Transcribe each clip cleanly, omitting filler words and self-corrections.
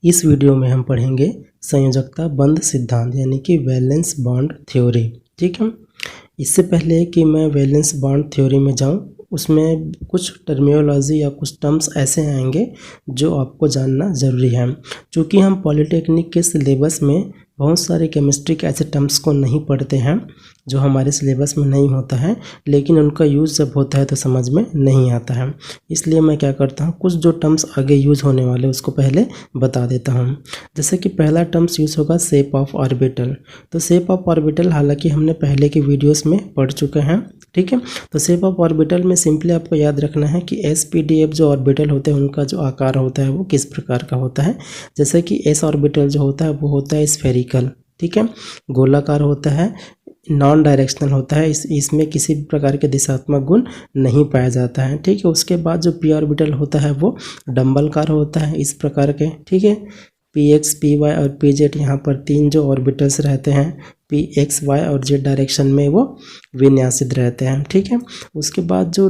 इस वीडियो में हम पढ़ेंगे संयोजकता बंध सिद्धांत यानी कि वैलेंस बॉन्ड थ्योरी। ठीक है, इससे पहले कि मैं वैलेंस बॉन्ड थ्योरी में जाऊं, उसमें कुछ टर्मिनोलॉजी या कुछ टर्म्स ऐसे आएंगे जो आपको जानना ज़रूरी है। क्योंकि हम पॉलिटेक्निक के सिलेबस में बहुत सारे केमिस्ट्री के ऐसे टर्म्स को नहीं पढ़ते हैं जो हमारे सिलेबस में नहीं होता है, लेकिन उनका यूज़ जब होता है तो समझ में नहीं आता है। इसलिए मैं क्या करता हूँ, कुछ जो टर्म्स आगे यूज़ होने वाले उसको पहले बता देता हूँ। जैसे कि पहला टर्म्स यूज़ होगा शेप ऑफ ऑर्बिटल। तो शेप ऑफ ऑर्बिटल हालांकि हमने पहले की वीडियोस में पढ़ चुके हैं। ठीक है, तो शेप ऑफ ऑर्बिटल में सिंपली आपको याद रखना है कि SPDF जो ऑर्बिटल होते हैं उनका जो आकार होता है वो किस प्रकार का होता है। जैसे कि S ऑर्बिटल जो होता है वो होता है स्फेरिकल, ठीक है, गोलाकार होता है, नॉन डायरेक्शनल होता है, इसमें किसी भी प्रकार के दिशात्मक गुण नहीं पाया जाता है। ठीक है, उसके बाद जो p ऑर्बिटल होता है वो डंबलकार होता है इस प्रकार के। ठीक है, px, py और pz यहाँ पर तीन जो ऑर्बिटल्स रहते हैं px, y और z डायरेक्शन में वो विन्यासित रहते हैं। ठीक है, उसके बाद जो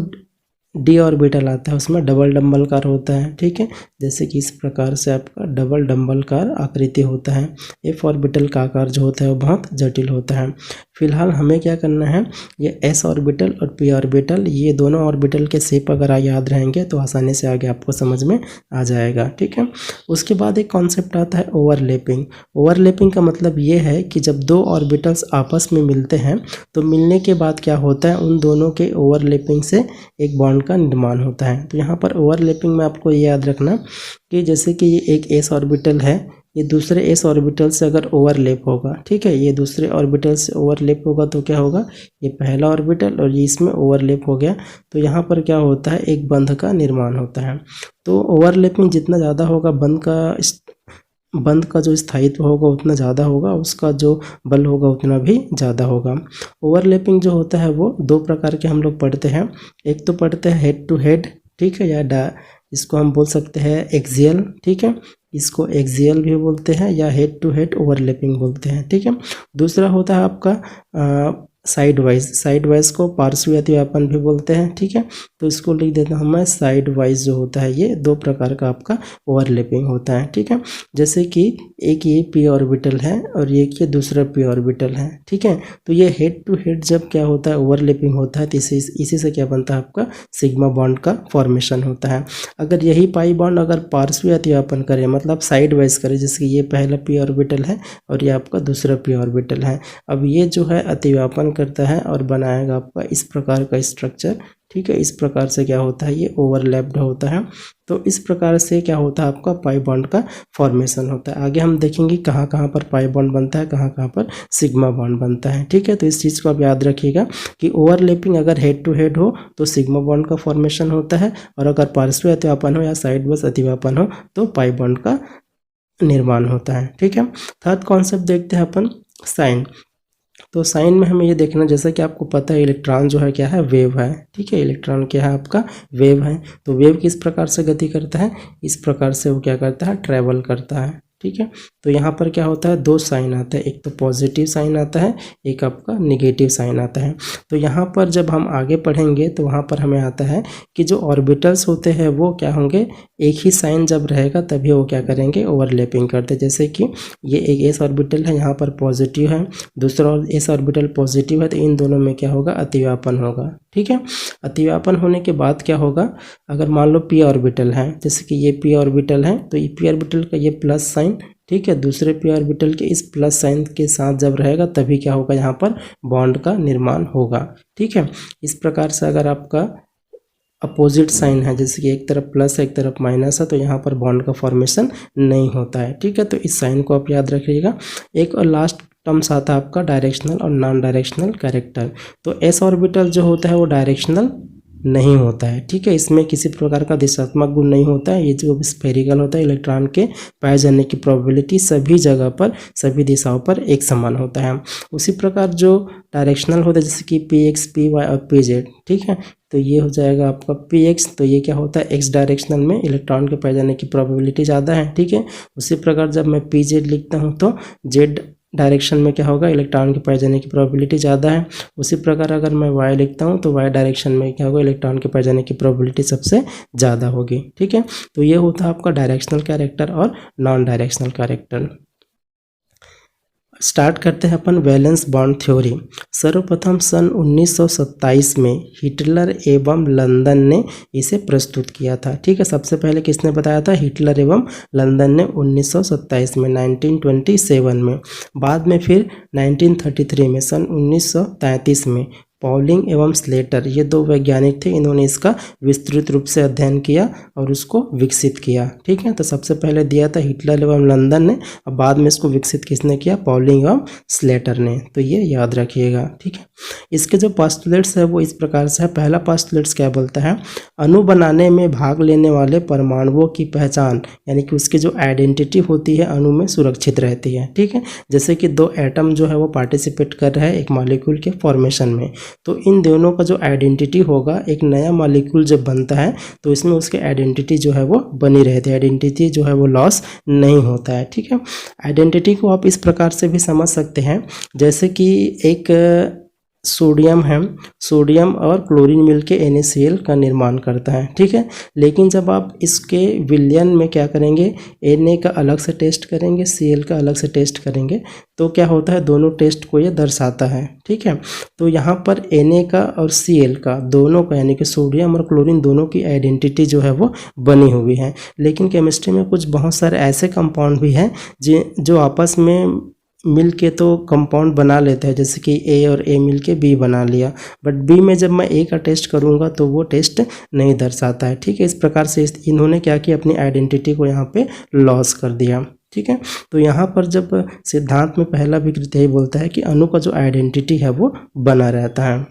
डी ऑर्बिटल आता है उसमें डबल डंबलकार होता है। ठीक है, जैसे कि इस प्रकार से आपका डबल डंबलकार आकृति होता है। एफ ऑर्बिटल का आकार जो होता है वो बहुत जटिल होता है। फिलहाल हमें क्या करना है, ये एस ऑर्बिटल और पी ऑर्बिटल, ये दोनों ऑर्बिटल के शेप अगर याद रहेंगे तो आसानी से आगे आपको समझ में आ जाएगा। ठीक है, उसके बाद एक कॉन्सेप्ट आता है ओवरलैपिंग। ओवरलैपिंग का मतलब ये है कि जब दो ऑर्बिटल्स आपस में मिलते हैं तो मिलने के बाद क्या होता है, उन दोनों के ओवरलैपिंग से एक बॉन्ड का निर्माण होता है। तो यहाँ पर ओवरलैपिंग में आपको ये याद रखना कि जैसे कि ये एक एस ऑर्बिटल है, ये दूसरे एस ऑर्बिटल से अगर ओवरलैप होगा, ठीक है, ये दूसरे ऑर्बिटल से ओवरलैप होगा तो क्या होगा, ये पहला ऑर्बिटल और ये इसमें ओवरलैप हो गया तो यहाँ पर क्या होता है, एक बंध का निर्माण होता है। तो ओवरलैपिंग जितना ज़्यादा होगा, बंध का जो स्थायित्व होगा उतना ज़्यादा होगा, उसका जो बल होगा उतना भी ज़्यादा होगा। ओवरलैपिंग जो होता है वो दो प्रकार के हम लोग पढ़ते हैं। एक तो पढ़ते हैं हेड टू हेड, ठीक है, या इसको हम बोल सकते हैं एक्सियल। ठीक है, इसको एक्सियल भी बोलते हैं या हेड टू हेड ओवरलैपिंग बोलते हैं। ठीक है, दूसरा होता है आपका साइड वाइज को पार्श्वीय अतिव्यापन भी बोलते हैं। ठीक है, तो इसको लिख देता हूँ मैं, साइड वाइज जो होता है ये दो प्रकार का आपका ओवरलैपिंग होता है। ठीक है, जैसे कि एक ये पी ऑर्बिटल है और एक ये दूसरा पी ऑर्बिटल है। ठीक है, तो ये हेड टू हेड जब क्या होता है, ओवरलैपिंग होता है तो इसी से क्या बनता है, आपका सिग्मा बॉन्ड का फॉर्मेशन होता है। अगर यही पाई बॉन्ड अगर पार्श्वीय अतिव्यापन करे, मतलब साइड वाइज करे, जैसे कि ये पहला पी ऑर्बिटल है और ये आपका दूसरा पी ऑर्बिटल है, अब ये जो है अतिव्यापन करता है और बनाएगा आपका इस प्रकार का स्ट्रक्चर। ठीक है, इस प्रकार से क्या होता है, ये ओवरलैप्ड होता है। तो इस प्रकार से क्या होता है, आपका पाई बॉन्ड का फॉर्मेशन होता है। आगे हम देखेंगे कहाँ कहाँ पर पाई बॉन्ड बनता है, कहाँ कहाँ पर सिग्मा बॉन्ड बनता है। ठीक है, तो इस चीज़ को आप याद रखिएगा कि ओवरलैपिंग अगर हेड टू हेड हो तो सिग्मा बॉन्ड का फॉर्मेशन होता है, और अगर पार्श्वीय अतिव्यापन हो या साइड वाइज अतिव्यापन हो तो पाई बॉन्ड का निर्माण होता है। ठीक है, थर्ड कॉन्सेप्ट देखते हैं अपन, साइन। तो साइन में हमें ये देखना, जैसा कि आपको पता है इलेक्ट्रॉन जो है क्या है, वेव है। ठीक है, इलेक्ट्रॉन क्या है, आपका वेव है। तो वेव किस प्रकार से गति करता है, इस प्रकार से वो क्या करता है, ट्रैवल करता है। ठीक है, तो यहाँ पर क्या होता है, दो साइन आता है, एक तो पॉजिटिव साइन आता है, एक आपका निगेटिव साइन आता है। तो यहाँ पर जब हम आगे पढ़ेंगे तो वहाँ पर हमें आता है कि जो ऑर्बिटल्स होते हैं वो क्या होंगे, एक ही साइन जब रहेगा तभी वो क्या करेंगे, ओवरलैपिंग करते। जैसे कि ये एक एस ऑर्बिटल है, यहाँ पर पॉजिटिव है, दूसरा एस ऑर्बिटल पॉजिटिव है, तो इन दोनों में क्या होगा, अतिव्यापन होगा। ठीक है, अतिव्यापन होने के बाद क्या होगा, अगर मान लो पी ऑर्बिटल है, जैसे कि ये पी ऑर्बिटल है, तो ये पी ऑर्बिटल का ये प्लस साइन, ठीक है, दूसरे पी ऑर्बिटल के इस प्लस साइन के साथ जब रहेगा तभी क्या होगा, यहाँ पर बॉन्ड का निर्माण होगा। ठीक है, इस प्रकार से अगर आपका अपोजिट साइन है, जैसे कि एक तरफ प्लस है एक तरफ माइनस है, तो यहाँ पर बॉन्ड का फॉर्मेशन नहीं होता है। ठीक है, तो इस साइन को आप याद रखिएगा। एक और लास्ट टर्म्स आता है आपका डायरेक्शनल और नॉन डायरेक्शनल कैरेक्टर। तो एस ऑर्बिटल जो होता है वो डायरेक्शनल नहीं होता है। ठीक है, इसमें किसी प्रकार का दिशात्मक गुण नहीं होता है, ये जो स्फेरिकल होता है, इलेक्ट्रॉन के पाए जाने की प्रोबेबिलिटी सभी जगह पर सभी दिशाओं पर एक समान होता है। उसी प्रकार जो डायरेक्शनल होता है, जैसे कि px, py और pz, ठीक है, तो ये हो जाएगा आपका px, तो ये क्या होता है, x डायरेक्शनल में इलेक्ट्रॉन के पाए जाने की प्रोबेबिलिटी ज़्यादा है। ठीक है, उसी प्रकार जब मैं pz लिखता हूँ तो z डायरेक्शन में क्या होगा, इलेक्ट्रॉन के पास जाने की प्रोबेबिलिटी ज़्यादा है। उसी प्रकार अगर मैं वाई लिखता हूँ तो वाई डायरेक्शन में क्या होगा, इलेक्ट्रॉन के पास जाने की प्रोबेबिलिटी सबसे ज़्यादा होगी। ठीक है, तो ये होता है आपका डायरेक्शनल कैरेक्टर और नॉन डायरेक्शनल कैरेक्टर। स्टार्ट करते हैं अपन वैलेंस बॉन्ड थ्योरी। सर्वप्रथम सन 1927 में हिटलर एवं लंदन ने इसे प्रस्तुत किया था। ठीक है, सबसे पहले किसने बताया था, हिटलर एवं लंदन ने 1927 में 1927 में। बाद में फिर 1933 में, सन 1933 में पॉलिंग एवं स्लेटर, ये दो वैज्ञानिक थे, इन्होंने इसका विस्तृत रूप से अध्ययन किया और उसको विकसित किया। ठीक है, तो सबसे पहले दिया था हिटलर एवं लंदन ने, और बाद में इसको विकसित किसने किया, पॉलिंग एवं स्लेटर ने। तो ये याद रखिएगा। ठीक है, इसके जो पोस्टुलेट्स है वो इस प्रकार से है। पहला पोस्टुलेट्स क्या बोलता है, अणु बनाने में भाग लेने वाले परमाणुओं की पहचान, यानी कि उसकी जो आइडेंटिटी होती है अणु में सुरक्षित रहती है। ठीक है, जैसे कि दो एटम जो है वो पार्टिसिपेट कर रहे हैं एक मॉलिक्यूल के फॉर्मेशन में, तो इन दोनों का जो आइडेंटिटी होगा, एक नया मॉलिक्यूल जब बनता है तो इसमें उसके आइडेंटिटी जो है वो बनी रहती है, आइडेंटिटी जो है वो लॉस नहीं होता है। ठीक है, आइडेंटिटी को आप इस प्रकार से भी समझ सकते हैं, जैसे कि एक सोडियम है, सोडियम और क्लोरीन मिलके NaCl का निर्माण करता है। ठीक है, लेकिन जब आप इसके विलयन में क्या करेंगे, Na का अलग से टेस्ट करेंगे, Cl का अलग से टेस्ट करेंगे, तो क्या होता है, दोनों टेस्ट को ये दर्शाता है। ठीक है, तो यहाँ पर Na का और Cl का दोनों का, यानी कि सोडियम और क्लोरीन दोनों की आइडेंटिटी जो है वो बनी हुई है। लेकिन केमिस्ट्री में कुछ बहुत सारे ऐसे कंपाउंड भी हैं जो आपस में मिल के तो कंपाउंड बना लेते हैं, जैसे कि A और A मिल के B बना लिया, बट B में जब मैं A का टेस्ट करूँगा तो वो टेस्ट नहीं दर्शाता है। ठीक है, इस प्रकार से इन्होंने क्या किया, अपनी आइडेंटिटी को यहाँ पे लॉस कर दिया। ठीक है, तो यहाँ पर जब सिद्धांत में पहला विकृत यही बोलता है कि अणु का जो आइडेंटिटी है वो बना रहता है।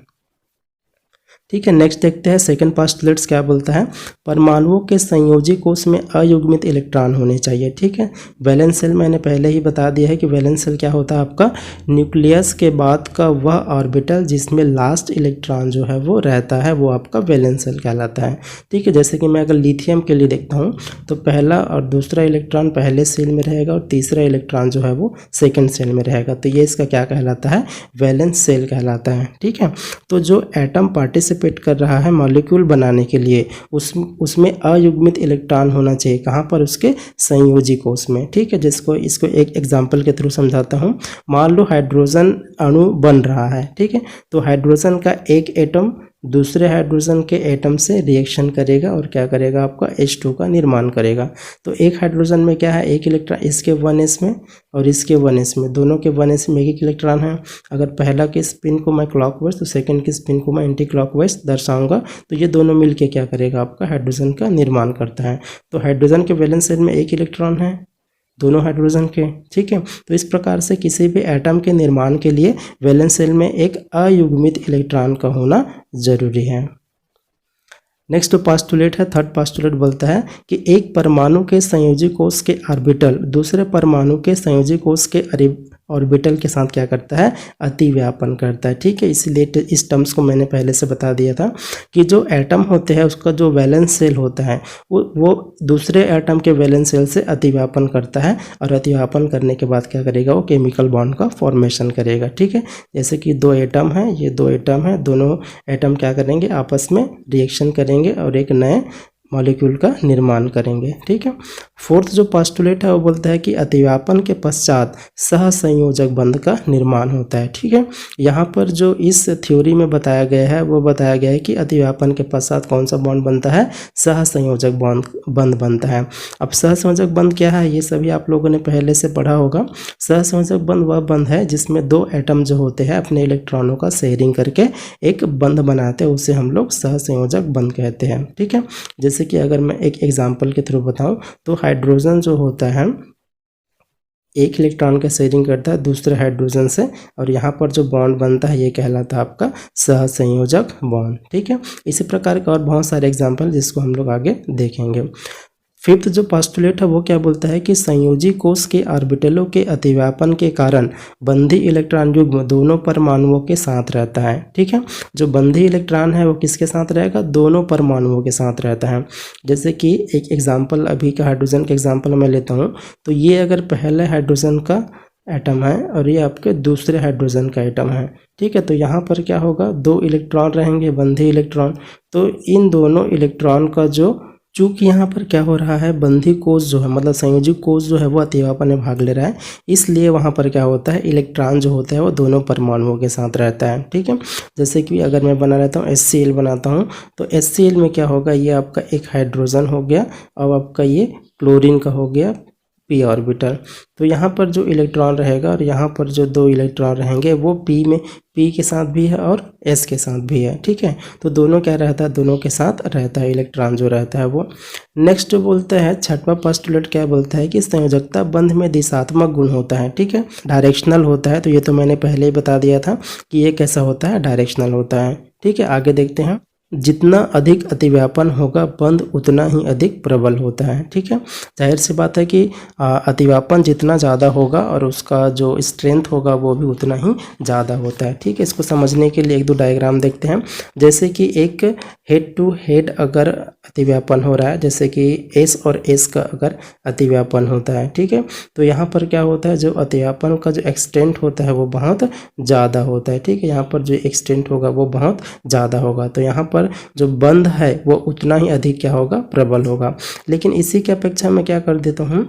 ठीक है, नेक्स्ट देखते हैं सेकंड पोस्टुलेट्स क्या बोलता है, परमाणुओं के संयोजी कोष में अयुग्मित इलेक्ट्रॉन होने चाहिए। ठीक है, वैलेंस शेल मैंने पहले ही बता दिया है कि वैलेंस शेल क्या होता है, आपका न्यूक्लियस के बाद का वह ऑर्बिटल जिसमें लास्ट इलेक्ट्रॉन जो है वो रहता है, वो आपका वैलेंस शेल कहलाता है। ठीक है, जैसे कि मैं अगर लिथियम के लिए देखता हूँ तो पहला और दूसरा इलेक्ट्रॉन पहले शेल में रहेगा और तीसरा इलेक्ट्रॉन जो है वो सेकेंड शेल में रहेगा, तो ये इसका क्या कहलाता है, वैलेंस शेल कहलाता है। ठीक है, तो जो एटम पार्टिसिपेट कर रहा है मॉलिक्यूल बनाने के लिए, उसमें अयुग्मित इलेक्ट्रॉन होना चाहिए, कहाँ पर, उसके संयोजी कोष में। ठीक है, इसको एक एग्जांपल के थ्रू समझाता हूँ। मान लो हाइड्रोजन अणु बन रहा है। ठीक है, तो हाइड्रोजन का एक एटम दूसरे हाइड्रोजन के एटम से रिएक्शन करेगा और क्या करेगा, आपका H2 का निर्माण करेगा। तो एक हाइड्रोजन में क्या है, एक इलेक्ट्रॉन, इसके 1s में और इसके 1s में, दोनों के 1s में एक इलेक्ट्रॉन है। अगर पहला के स्पिन को मैं क्लॉकवाइज तो सेकंड के स्पिन को मैं एंटी क्लॉकवाइज दर्शाऊंगा, तो ये दोनों मिलके क्या करेगा, आपका हाइड्रोजन का निर्माण करता है। तो हाइड्रोजन के वैलेंस शेल में एक इलेक्ट्रॉन है दोनों हाइड्रोजन के। ठीक है, तो इस प्रकार से किसी भी एटम के निर्माण के लिए वैलेंस शेल में एक अयुग्मित इलेक्ट्रॉन का होना जरूरी है। नेक्स्ट जो पोस्टुलेट है, थर्ड पोस्टुलेट बोलता है कि एक परमाणु के संयोजी कोष के ऑर्बिटल दूसरे परमाणु के संयोजी कोष के ऑर्बिटल के साथ क्या करता है, अतिव्यापन करता है। ठीक है, इसलिए इस टर्म्स को मैंने पहले से बता दिया था कि जो एटम होते हैं उसका जो वैलेंस शेल होता है वो दूसरे एटम के वैलेंस शेल से अतिव्यापन करता है, और अतिव्यापन करने के बाद क्या करेगा, वो केमिकल बॉन्ड का फॉर्मेशन करेगा। ठीक है, जैसे कि दो एटम है, ये दो एटम है, दोनों एटम क्या करेंगे, आपस में रिएक्शन करेंगे और एक नए मॉलिक्यूल का निर्माण करेंगे। ठीक है, फोर्थ जो पोस्टुलेट है वो बोलता है कि अतिव्यापन के पश्चात सहसंयोजक बंध का निर्माण होता है। ठीक है, यहाँ पर जो इस थ्योरी में बताया गया है वो बताया गया है कि अतिव्यापन के पश्चात कौन सा बॉन्ड बनता है, सहसंयोजक बंध बनता है। अब सहसंयोजक बंध क्या है, ये सभी आप लोगों ने पहले से पढ़ा होगा। सहसंयोजक बंध वह बंध है जिसमें दो एटम जो होते हैं अपने इलेक्ट्रॉनों का शेयरिंग करके एक बंध बनाते हैं, उसे हम लोग सहसंयोजक बंध कहते हैं। ठीक है, जैसे कि अगर मैं एक एग्जांपल के थ्रू बताऊं तो हाइड्रोजन जो होता है एक इलेक्ट्रॉन का शेयरिंग करता है दूसरे हाइड्रोजन से, और यहाँ पर जो बॉन्ड बनता है ये कहलाता है आपका सहसंयोजक बॉन्ड। ठीक है, इसी प्रकार के और बहुत सारे एग्जांपल जिसको हम लोग आगे देखेंगे। फिफ्थ जो पोस्टुलेट है वो क्या बोलता है कि संयोजी कोष के ऑर्बिटलों के अतिव्यापन के कारण बंधी इलेक्ट्रॉन युग्म दोनों परमाणुओं के साथ रहता है। ठीक है, जो बंधी इलेक्ट्रॉन है वो किसके साथ रहेगा, दोनों परमाणुओं के साथ रहता है। जैसे कि एक एग्जांपल अभी का हाइड्रोजन का एग्जांपल मैं लेता हूँ, तो ये अगर पहले हाइड्रोजन का एटम है और ये आपके दूसरे हाइड्रोजन का एटम है। ठीक है, तो यहाँ पर क्या होगा, 2 इलेक्ट्रॉन रहेंगे, बंधी इलेक्ट्रॉन। तो इन दोनों इलेक्ट्रॉन का जो, चूंकि यहाँ पर क्या हो रहा है, बंधी कोष जो है मतलब संयोजी कोष जो है वो अतिव्यापन में भाग ले रहा है, इसलिए वहाँ पर क्या होता है, इलेक्ट्रॉन जो होता है वो दोनों परमाणुओं के साथ रहता है। ठीक है, जैसे कि अगर मैं बना रहता हूँ HCl बनाता हूँ, तो HCl में क्या होगा, ये आपका एक हाइड्रोजन हो गया और आपका ये क्लोरीन का हो गया p ऑर्बिटल। तो यहाँ पर जो इलेक्ट्रॉन रहेगा और यहाँ पर जो 2 इलेक्ट्रॉन रहेंगे वो p के साथ भी है और s के साथ भी है। ठीक है, तो दोनों क्या रहता है, दोनों के साथ रहता है इलेक्ट्रॉन जो रहता है वो। नेक्स्ट बोलते हैं, छठवां पोस्टुलेट क्या बोलता है कि संयोजकता बंध में दिशात्मक गुण होता है। ठीक है, डायरेक्शनल होता है, तो ये तो मैंने पहले ही बता दिया था कि ये कैसा होता है, डायरेक्शनल होता है। ठीक है, आगे देखते हैं, जितना अधिक अतिव्यापन होगा बंध उतना ही अधिक प्रबल होता है। ठीक है, जाहिर सी बात है कि अतिव्यापन जितना ज़्यादा होगा और उसका जो स्ट्रेंथ होगा वो भी उतना ही ज़्यादा होता है। ठीक है, इसको समझने के लिए 1-2 डायग्राम देखते हैं। जैसे कि एक हेड टू हेड अगर अतिव्यापन हो रहा है, जैसे कि S और S का अगर अतिव्यापन होता है, ठीक है, तो यहाँ पर क्या होता है, जो अतिव्यापन का जो एक्सटेंट होता है वो बहुत ज़्यादा होता है। ठीक है, यहाँ पर जो एक्सटेंट होगा वो बहुत ज़्यादा होगा, तो यहाँ पर जो बंध है वो उतना ही अधिक क्या होगा, प्रबल होगा। लेकिन इसी की अपेक्षा मैं क्या कर देता हूँ,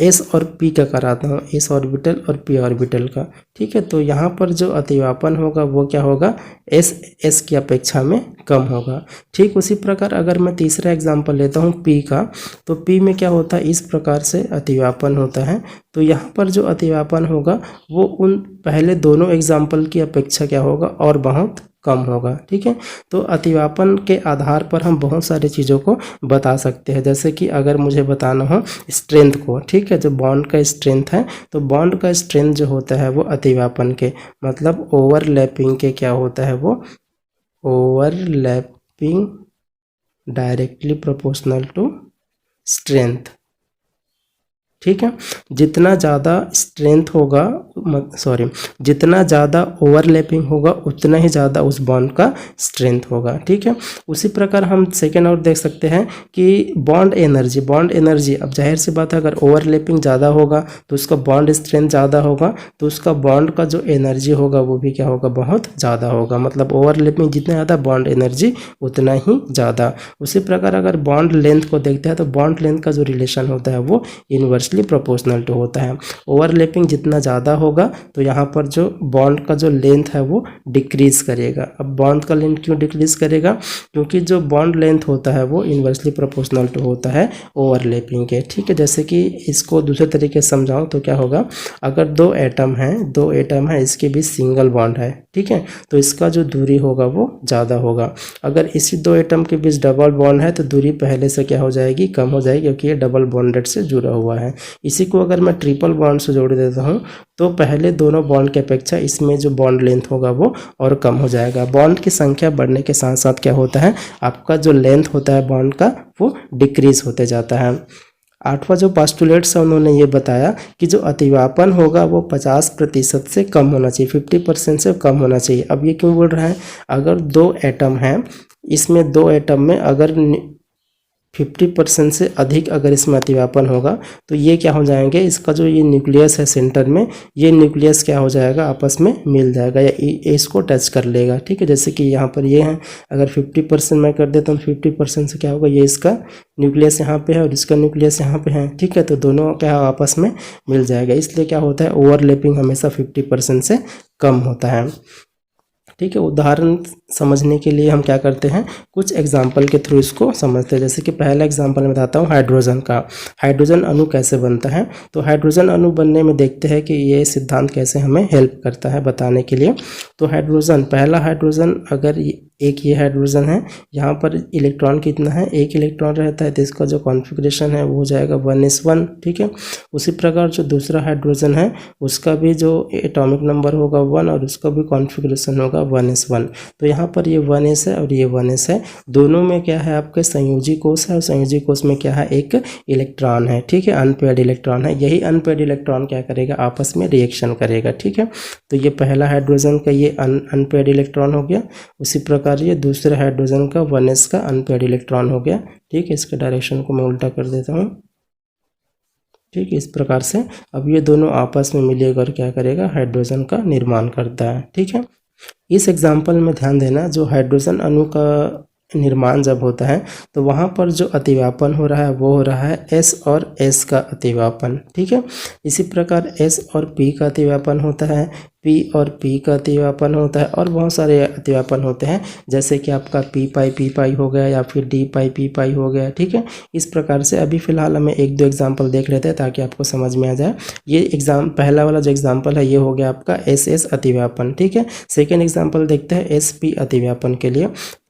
S और P का कराता हूँ, S ऑर्बिटल और P ऑर्बिटल का। ठीक है, तो यहाँ पर जो अतिव्यापन होगा वो क्या होगा, S की अपेक्षा में कम होगा। ठीक उसी प्रकार अगर मैं तीसरा एग्जाम्पल लेता हूँ P का, तो P में क्या होता है, इस प्रकार से अतिव्यापन होता है। तो यहाँ पर जो अतिव्यापन होगा वो उन पहले दोनों एग्जाम्पल की अपेक्षा क्या होगा, और बहुत कम होगा। ठीक है, तो अतिव्यापन के आधार पर हम बहुत सारी चीज़ों को बता सकते हैं। जैसे कि अगर मुझे बताना हो स्ट्रेंथ को, ठीक है, जो बॉन्ड का स्ट्रेंथ है, तो बॉन्ड का स्ट्रेंथ जो होता है वो अतिव्यापन के मतलब ओवरलैपिंग के क्या होता है, वो overlapping directly proportional to strength. ठीक है, जितना ज़्यादा स्ट्रेंथ होगा, जितना ज़्यादा ओवरलैपिंग होगा उतना ही ज़्यादा उस बॉन्ड का स्ट्रेंथ होगा। ठीक है, उसी प्रकार हम सेकेंड और देख सकते हैं कि बॉन्ड एनर्जी, अब जाहिर सी बात है अगर ओवरलैपिंग ज़्यादा होगा तो उसका बॉन्ड स्ट्रेंथ ज़्यादा होगा, तो उसका बॉन्ड का जो एनर्जी होगा वो भी क्या होगा, बहुत ज़्यादा होगा। मतलब ओवरलैपिंग जितना ज़्यादा, बॉन्ड एनर्जी उतना ही ज़्यादा। उसी प्रकार अगर बॉन्ड लेंथ को देखते हैं तो बॉन्ड लेंथ का जो रिलेशन होता है वो इनवर्सली प्रोपोर्शनल टू होता है। ओवरलैपिंग जितना ज़्यादा होगा तो यहाँ पर जो बॉन्ड का जो लेंथ है वो डिक्रीज करेगा। अब बॉन्ड का लेंथ क्यों डिक्रीज करेगा, क्योंकि जो बॉन्ड लेंथ होता है वो इनवर्सली प्रोपोर्शनल टू होता है ओवरलैपिंग के। ठीक है, जैसे कि इसको दूसरे तरीके से समझाऊं तो क्या होगा, अगर दो एटम है इसके बीच सिंगल बॉन्ड है, ठीक है, तो इसका जो दूरी होगा वो ज़्यादा होगा। अगर इसी 2 एटम के बीच डबल बॉन्ड है तो दूरी पहले से क्या हो जाएगी, कम हो जाएगी, क्योंकि ये डबल बॉन्डेड से जुड़ा हुआ है। इसी को अगर मैं ट्रिपल बॉन्ड से जोड़ देता हूँ तो पहले दोनों बॉन्ड की अपेक्षा इसमें जो बॉन्ड लेंथ होगा वो और कम हो जाएगा। बॉन्ड की संख्या बढ़ने के साथ साथ क्या होता है, आपका जो लेंथ होता है बॉन्ड का वो डिक्रीज होते जाता है। 8वां जो पोस्टुलेट्स है उन्होंने ये बताया कि जो अतिव्यापन होगा वो 50% से कम होना चाहिए, 50% से कम होना चाहिए। अब ये क्यों बोल रहा है, अगर 2 एटम हैं, इसमें 2 एटम में अगर 50% से अधिक अगर इसमें अतिव्यापन होगा तो ये क्या हो जाएंगे, इसका जो ये न्यूक्लियस है सेंटर में, ये न्यूक्लियस क्या हो जाएगा, आपस में मिल जाएगा या इसको टच कर लेगा। ठीक है, जैसे कि यहाँ पर ये है, अगर 50% मैं कर देता हूँ, 50% से क्या होगा, ये इसका न्यूक्लियस यहाँ पे है और इसका न्यूक्लियस यहाँ पे है। ठीक है, तो दोनों क्या आपस में मिल जाएगा, इसलिए क्या होता है, ओवरलैपिंग हमेशा 50% से कम होता है। ठीक है, उदाहरण समझने के लिए हम क्या करते हैं, कुछ एग्जाम्पल के थ्रू इसको समझते हैं। जैसे कि पहला एग्जाम्पल मैं बताता हूँ हाइड्रोजन का। हाइड्रोजन अणु कैसे बनता है, तो हाइड्रोजन अणु बनने में देखते हैं कि ये सिद्धांत कैसे हमें हेल्प करता है बताने के लिए। तो हाइड्रोजन, पहला हाइड्रोजन, अगर एक ये हाइड्रोजन है, यहाँ पर इलेक्ट्रॉन कितना है, 1 इलेक्ट्रॉन रहता है, तो इसका जो कॉन्फ़िगरेशन है वो हो जाएगा 1s1। ठीक है, उसी प्रकार जो दूसरा हाइड्रोजन है उसका भी जो एटॉमिक नंबर होगा 1 और उसका भी कॉन्फ़िगरेशन होगा 1s1। तो यहाँ पर ये 1s है और ये 1s है, दोनों में क्या है, आपके संयोजी कोष है और संयोजी कोष में क्या है, एक इलेक्ट्रॉन है। ठीक है, अनपेयर्ड इलेक्ट्रॉन है, यही अनपेयर्ड इलेक्ट्रॉन क्या करेगा, आपस में रिएक्शन करेगा। ठीक है, तो ये पहला हाइड्रोजन का ये अनपेयर्ड इलेक्ट्रॉन हो गया। उसी प्रकार ये दूसरे हाइड्रोजन का 1s का अनपेयर्ड इलेक्ट्रॉन हो गया। ठीक है, इसके डायरेक्शन को मैं उल्टा कर देता हूँ। ठीक है। इस प्रकार से अब ये दोनों आपस में मिलकर क्या करेगा, हाइड्रोजन का निर्माण करता है। ठीक है। इस एग्जाम्पल में ध्यान देना, जो हाइड्रोजन अणु का निर्माण जब होता है तो वहाँ पर जो अतिव्यापन हो रहा है वो हो रहा है S और S का अतिव्यापन। ठीक है। इसी प्रकार S और P का अतिव्यापन होता है, P और P का अतिव्यापन होता है, और बहुत सारे अतिव्यापन होते हैं, जैसे कि आपका P पाई हो गया या फिर D पाई हो गया। ठीक है। इस प्रकार से अभी फ़िलहाल हमें एक दो एग्जाम्पल देख लेते हैं ताकि आपको समझ में आ जाए। ये पहला वाला जो एग्जाम्पल है ये हो गया आपका SS अतिव्यापन। ठीक है। सेकेंड एग्जाम्पल देखते हैं SP अतिव्यापन के लिए।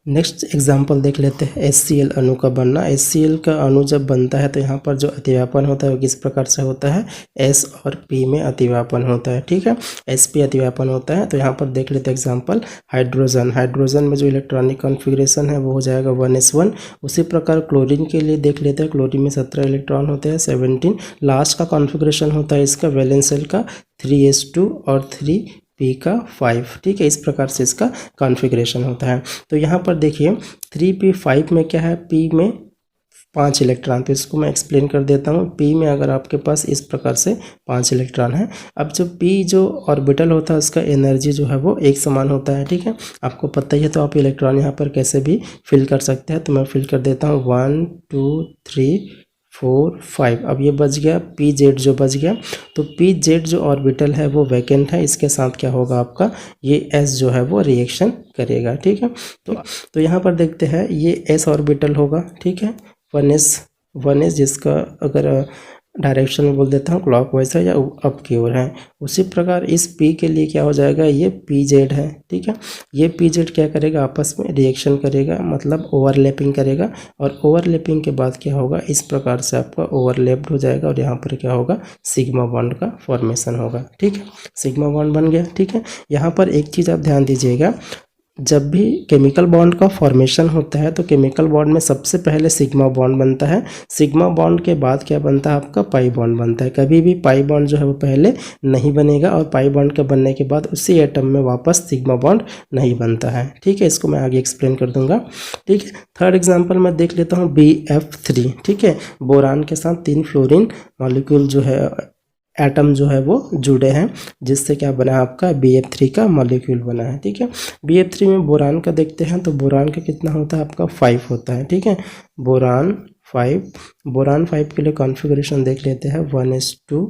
नेक्स्ट एग्जाम्पल देख लेते हैं HCl अणु का बनना। HCl का अणु जब बनता है तो यहाँ पर जो अतिव्यापन होता है वो किस प्रकार से होता है, S और P में अतिव्यापन होता है। ठीक है। SP अतिव्यापन होता है। तो यहाँ पर देख लेते हैं एग्जाम्पल, हाइड्रोजन में जो इलेक्ट्रॉनिक कॉन्फ़िगरेशन है वो हो जाएगा 1s1। उसी प्रकार क्लोरीन के लिए देख लेते हैं, क्लोरीन में 17 इलेक्ट्रॉन होते हैं, 17। लास्ट का कॉन्फ़िगरेशन होता है इसका वैलेंस शेल का 3s2 और 3p का 5। ठीक है। इस प्रकार से इसका कॉन्फ़िगरेशन होता है। तो यहाँ पर देखिए 3p5 में क्या है, p में 5 इलेक्ट्रॉन, तो इसको मैं एक्सप्लेन कर देता हूँ। p में अगर आपके पास इस प्रकार से 5 इलेक्ट्रॉन है, अब जो p जो ऑर्बिटल होता है उसका एनर्जी जो है वो एक समान होता है। ठीक है। आपको पता ही है, तो आप इलेक्ट्रॉन यहाँ पर कैसे भी फिल कर सकते हैं। तो मैं फिल कर देता हूँ 1 2 3 4 5। अब ये बच गया PZ जो बच गया, तो PZ जो ऑर्बिटल है वो वैकेंट है, इसके साथ क्या होगा आपका, ये S जो है वो रिएक्शन करेगा। ठीक है। तो यहाँ पर देखते हैं ये S ऑर्बिटल होगा। ठीक है। 1s जिसका अगर डायरेक्शन में बोल देता हूँ क्लॉकवाइज है या अप की ओर है। उसी प्रकार इस P के लिए क्या हो जाएगा, ये PZ है। ठीक है। ये PZ क्या करेगा, आपस में रिएक्शन करेगा, मतलब ओवरलैपिंग करेगा, और ओवरलैपिंग के बाद क्या होगा, इस प्रकार से आपका ओवरलैप्ड हो जाएगा और यहाँ पर क्या होगा, सिग्मा बॉन्ड का फॉर्मेशन होगा। ठीक है। सिग्मा बॉन्ड बन गया। ठीक है। यहाँ पर एक चीज़ आप ध्यान दीजिएगा, जब भी केमिकल बॉन्ड का फॉर्मेशन होता है तो केमिकल बॉन्ड में सबसे पहले सिग्मा बॉन्ड बनता है। सिग्मा बॉन्ड के बाद क्या बनता है, आपका पाई बॉन्ड बनता है। कभी भी पाई बॉन्ड जो है वो पहले नहीं बनेगा, और पाई बॉन्ड के बनने के बाद उसी एटम में वापस सिग्मा बॉन्ड नहीं बनता है। ठीक है। इसको मैं आगे एक्सप्लेन कर दूंगा। ठीक है। थर्ड एग्जाम्पल मैं देख लेता हूँ BF3। ठीक है। बोरान के साथ 3 फ्लोरीन मॉलिक्यूल जो है, एटम जो है वो जुड़े हैं, जिससे क्या बना आपका BF3 का मॉलिक्यूल बना है। ठीक है। BF3 में बोरान का देखते हैं, तो बोरान का कितना होता है आपका 5 होता है। ठीक है। बोरान 5 के लिए कॉन्फ़िगरेशन देख लेते हैं 1s2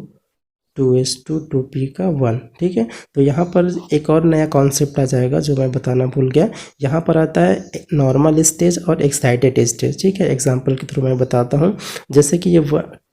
2s2 2p का 1। ठीक है। तो यहाँ पर एक और नया कॉन्सेप्ट आ जाएगा जो मैं बताना भूल गया। यहाँ पर आता है नॉर्मल स्टेज और एक्साइटेड स्टेज। ठीक है। एग्जाम्पल के थ्रू मैं बताता हूँ, जैसे कि ये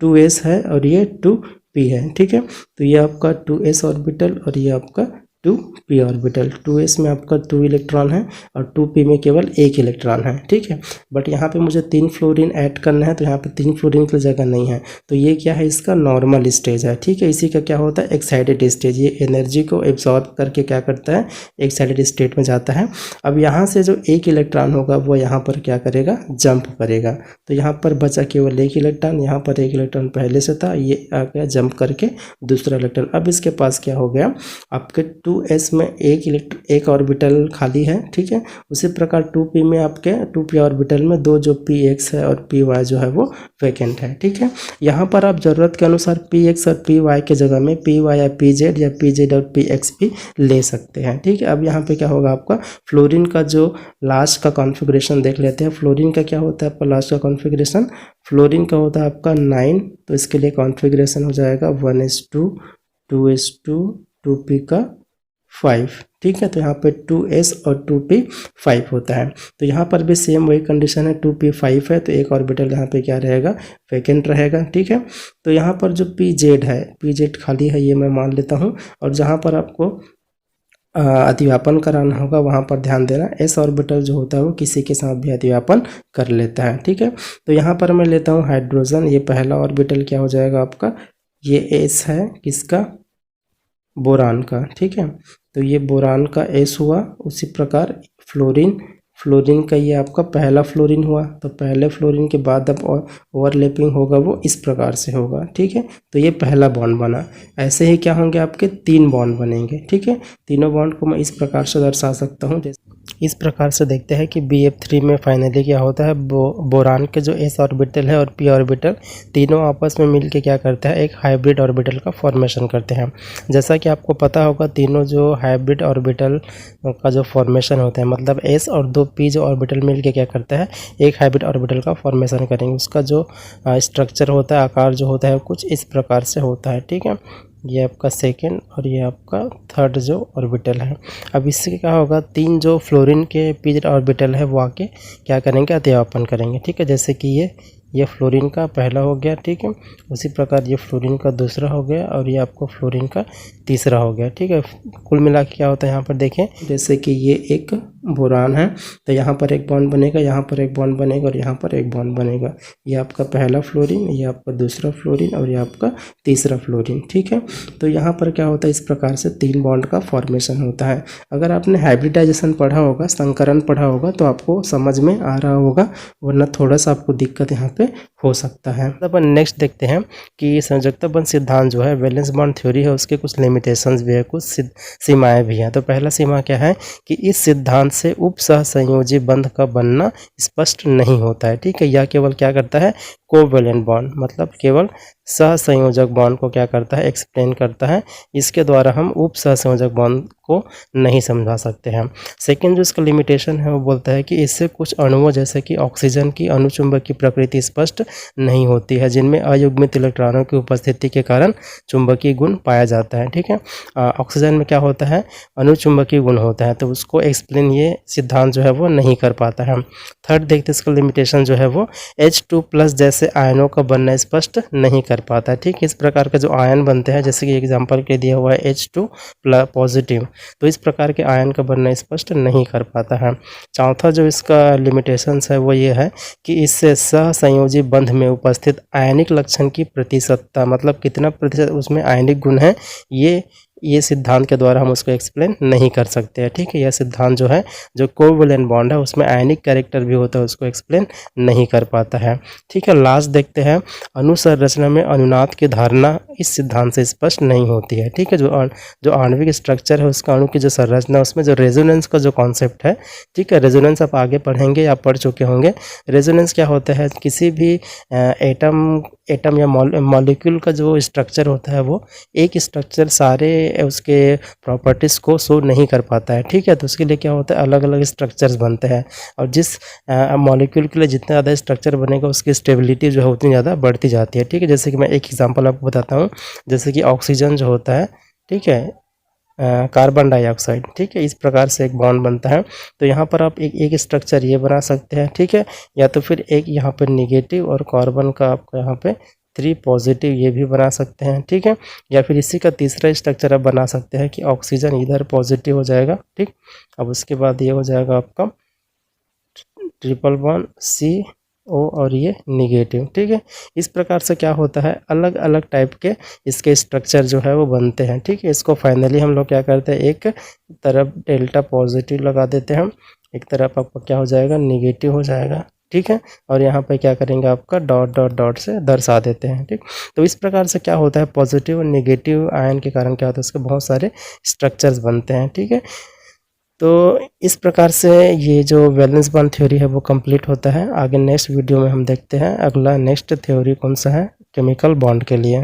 2s है और ये 2p है। ठीक है। तो ये आपका 2s ऑर्बिटल और ये आपका 2p ऑर्बिटल। 2s में आपका 2 इलेक्ट्रॉन है और 2p में केवल 1 इलेक्ट्रॉन है। ठीक है। बट यहाँ पे मुझे 3 फ्लोरीन ऐड करना है, तो यहाँ पे 3 फ्लोरीन की जगह नहीं है, तो ये क्या है, इसका नॉर्मल स्टेज है। ठीक है। इसी का क्या होता है, एक्साइटेड स्टेज। ये एनर्जी को एब्जॉर्ब करके क्या करता है, एक्साइटेड स्टेट में जाता है। अब यहाँ से जो 1 इलेक्ट्रॉन होगा वो यहाँ पर क्या करेगा, जंप करेगा। तो यहाँ पर बचा केवल 1 इलेक्ट्रॉन, यहाँ पर 1 इलेक्ट्रॉन पहले से था, ये आ गया जंप करके दूसरा इलेक्ट्रॉन। अब इसके पास क्या हो गया, आपके 2s में एक ऑर्बिटल खाली है। ठीक है। उसी प्रकार 2p में आपके 2p ऑर्बिटल में 2 जो px है और py जो है वो वैकेंट है। ठीक है। यहाँ पर आप ज़रूरत के अनुसार px और py के जगह में py या pz और px भी ले सकते हैं। ठीक है। अब यहाँ पे क्या होगा, आपका फ्लोरीन का जो लास्ट का कॉन्फ़िगरेशन देख लेते हैं। फ्लोरीन का क्या होता है आपका लास्ट का कॉन्फ़िगरेशन, फ्लोरीन का होता है आपका 9। तो इसके लिए कॉन्फ़िगरेशन हो जाएगा 1s2 2s2 2p का 5। ठीक है। तो यहाँ पे 2s और 2p 5 होता है। तो यहाँ पर भी सेम वही कंडीशन है, 2p 5 है, तो एक ऑर्बिटल यहाँ पे क्या रहेगा, वैकेंट रहेगा। ठीक है। तो यहाँ पर जो pz है, pz खाली है, ये मैं मान लेता हूँ। और जहाँ पर आपको अतिव्यापन कराना होगा वहाँ पर ध्यान देना, s ऑर्बिटल जो होता है वो किसी के साथ भी अतिव्यापन कर लेता है। ठीक है। तो यहाँ पर मैं लेता हूँ हाइड्रोजन। ये पहला ऑर्बिटल क्या हो जाएगा आपका, ये s है किसका, बोरान का। ठीक है। तो ये बोरान का S हुआ। उसी प्रकार फ्लोरीन का ये आपका पहला फ्लोरीन हुआ। तो पहले फ्लोरीन के बाद अब ओवरलैपिंग होगा वो इस प्रकार से होगा। ठीक है। तो ये पहला बॉन्ड बना। ऐसे ही क्या होंगे, आपके 3 बॉन्ड बनेंगे। ठीक है। तीनों बॉन्ड को मैं इस प्रकार से दर्शा सकता हूँ। इस प्रकार से देखते हैं कि BF3 में फाइनली क्या होता है, बोरान के जो s ऑर्बिटल है और p ऑर्बिटल तीनों आपस में मिलके क्या करते हैं, एक हाइब्रिड ऑर्बिटल का फॉर्मेशन करते हैं। जैसा कि आपको पता होगा, तीनों जो हाइब्रिड ऑर्बिटल का जो फॉर्मेशन होता है, मतलब s और दो p जो ऑर्बिटल मिलके क्या करता है, एक हाइब्रिड ऑर्बिटल का फॉर्मेशन करेंगे। उसका जो स्ट्रक्चर होता है, आकार जो होता है, कुछ इस प्रकार से होता है। ठीक है, ये आपका सेकेंड और ये आपका थर्ड जो ऑर्बिटल है। अब इससे क्या होगा, तीन जो फ्लोरीन के p ऑर्बिटल है वो आके क्या करेंगे, अतिव्यापन करेंगे। ठीक है, जैसे कि ये फ्लोरीन का पहला हो गया। ठीक है, उसी प्रकार ये फ्लोरीन का दूसरा हो गया और ये आपको फ्लोरीन का तीसरा हो गया। ठीक है, कुल मिला के क्या होता है, यहाँ पर देखें, जैसे कि ये एक बोरान है तो यहाँ पर एक बॉन्ड बनेगा, यहाँ पर एक बॉन्ड बनेगा और यहाँ पर एक बॉन्ड बनेगा। ये आपका पहला फ्लोरीन, ये आपका दूसरा फ्लोरीन और ये आपका तीसरा फ्लोरीन। ठीक है, तो यहाँ पर क्या होता है, इस प्रकार से तीन बॉन्ड का फॉर्मेशन होता है। अगर आपने हाइब्रिडाइजेशन पढ़ा होगा, संकरण पढ़ा होगा, तो आपको समझ में आ रहा होगा, वरना थोड़ा सा आपको दिक्कत यहाँ पे हो सकता है। अपन नेक्स्ट देखते हैं कि संयोजकता बंध सिद्धांत जो है, वैलेंस बॉन्ड थ्योरी है, उसके कुछ लिमिटेशंस भी है, कुछ सीमाएं भी हैं। तो पहला सीमा क्या है कि इस सिद्धांत से उप सहसंयोजी बंध का बनना स्पष्ट नहीं होता है। ठीक है, यह केवल क्या करता है, कोवैलेंट बॉन्ड, मतलब केवल सहसंयोजक बॉन्ड को क्या करता है, एक्सप्लेन करता है। इसके द्वारा हम उप सहसंयोजक बॉन्ड को नहीं समझा सकते हैं। सेकेंड जो इसका लिमिटेशन है वो बोलता है कि इससे कुछ अणुओं जैसे कि ऑक्सीजन की अणुचुंबकीय प्रकृति स्पष्ट नहीं होती है, जिनमें अयुग्मित इलेक्ट्रॉनों की उपस्थिति के कारण चुंबकीय गुण पाया जाता है। ठीक है, ऑक्सीजन में क्या होता है, अणुचुंबकीय गुण होता है, तो उसको एक्सप्लेन ये सिद्धांत जो है वो नहीं कर पाता है। थर्ड देखते इसका लिमिटेशन जो है वो H2+ जैसे आयनों का बनना स्पष्ट नहीं कर पाता है। ठीक है, इस प्रकार के जो आयन बनते हैं, जैसे कि एग्जांपल के दिया हुआ है H2 पॉजिटिव, तो इस प्रकार के आयन का बनना स्पष्ट नहीं कर पाता है। चौथा जो इसका लिमिटेशंस है वो ये है कि इससे सहसंयोजी बंध में उपस्थित आयनिक लक्षण की प्रतिशतता, मतलब कितना प्रतिशत उसमें आयनिक गुण है, ये सिद्धांत के द्वारा हम उसको एक्सप्लेन नहीं कर सकते हैं। ठीक है, यह सिद्धांत जो है, जो कोवैलेंट बॉन्ड है उसमें आयनिक कैरेक्टर भी होता है, उसको एक्सप्लेन नहीं कर पाता है। ठीक है, लास्ट देखते हैं, अणु संरचना में अनुनाद की धारणा इस सिद्धांत से स्पष्ट नहीं होती है। ठीक है, जो आणविक स्ट्रक्चर है उसका, अणु की जो संरचना है उसमें जो रेजोनेंस का जो कॉन्सेप्ट है, ठीक है, रेजोनेंस आप आगे पढ़ेंगे या पढ़ चुके होंगे। रेजोनेंस क्या होता है, किसी भी एटम या मॉलिक्यूल का जो स्ट्रक्चर होता है वो एक स्ट्रक्चर सारे उसके प्रॉपर्टीज़ को शो नहीं कर पाता है। ठीक है, तो उसके लिए क्या होता है, अलग अलग स्ट्रक्चर्स बनते हैं, और जिस मॉलिक्यूल के लिए जितना ज़्यादा स्ट्रक्चर बनेगा उसकी स्टेबिलिटी जो है उतनी ज़्यादा बढ़ती जाती है। ठीक है, जैसे कि मैं एक एग्जांपल आपको बताता हूँ, जैसे कि ऑक्सीजन जो होता है, ठीक है, कार्बन डाइऑक्साइड, ठीक है, इस प्रकार से एक बॉन्ड बनता है। तो यहाँ पर आप एक स्ट्रक्चर ये बना सकते हैं। ठीक है, या तो फिर एक यहाँ पर निगेटिव और कार्बन का आपको यहाँ पे 3 पॉजिटिव ये भी बना सकते हैं। ठीक है, या फिर इसी का तीसरा स्ट्रक्चर आप बना सकते हैं कि ऑक्सीजन इधर पॉजिटिव हो जाएगा। ठीक, अब उसके बाद ये हो जाएगा आपका ट्रिपल बॉन्ड CO और ये निगेटिव। ठीक है, इस प्रकार से क्या होता है, अलग अलग टाइप के इसके स्ट्रक्चर जो है वो बनते हैं। ठीक है, इसको फाइनली हम लोग क्या करते हैं, एक तरफ डेल्टा पॉजिटिव लगा देते हैं, एक तरफ आपका क्या हो जाएगा, निगेटिव हो जाएगा। ठीक है, और यहाँ पे क्या करेंगे, आपका डॉट डॉट डॉट से दर्शा देते हैं। ठीक, तो इस प्रकार से क्या होता है, पॉजिटिव और नेगेटिव आयन के कारण क्या होता है, उसके बहुत सारे स्ट्रक्चर्स बनते हैं। ठीक है, तो इस प्रकार से ये जो वैलेंस बॉन्ड थ्योरी है वो कंप्लीट होता है। आगे नेक्स्ट वीडियो में हम देखते हैं अगला नेक्स्ट थ्योरी कौन सा है केमिकल बॉन्ड के लिए।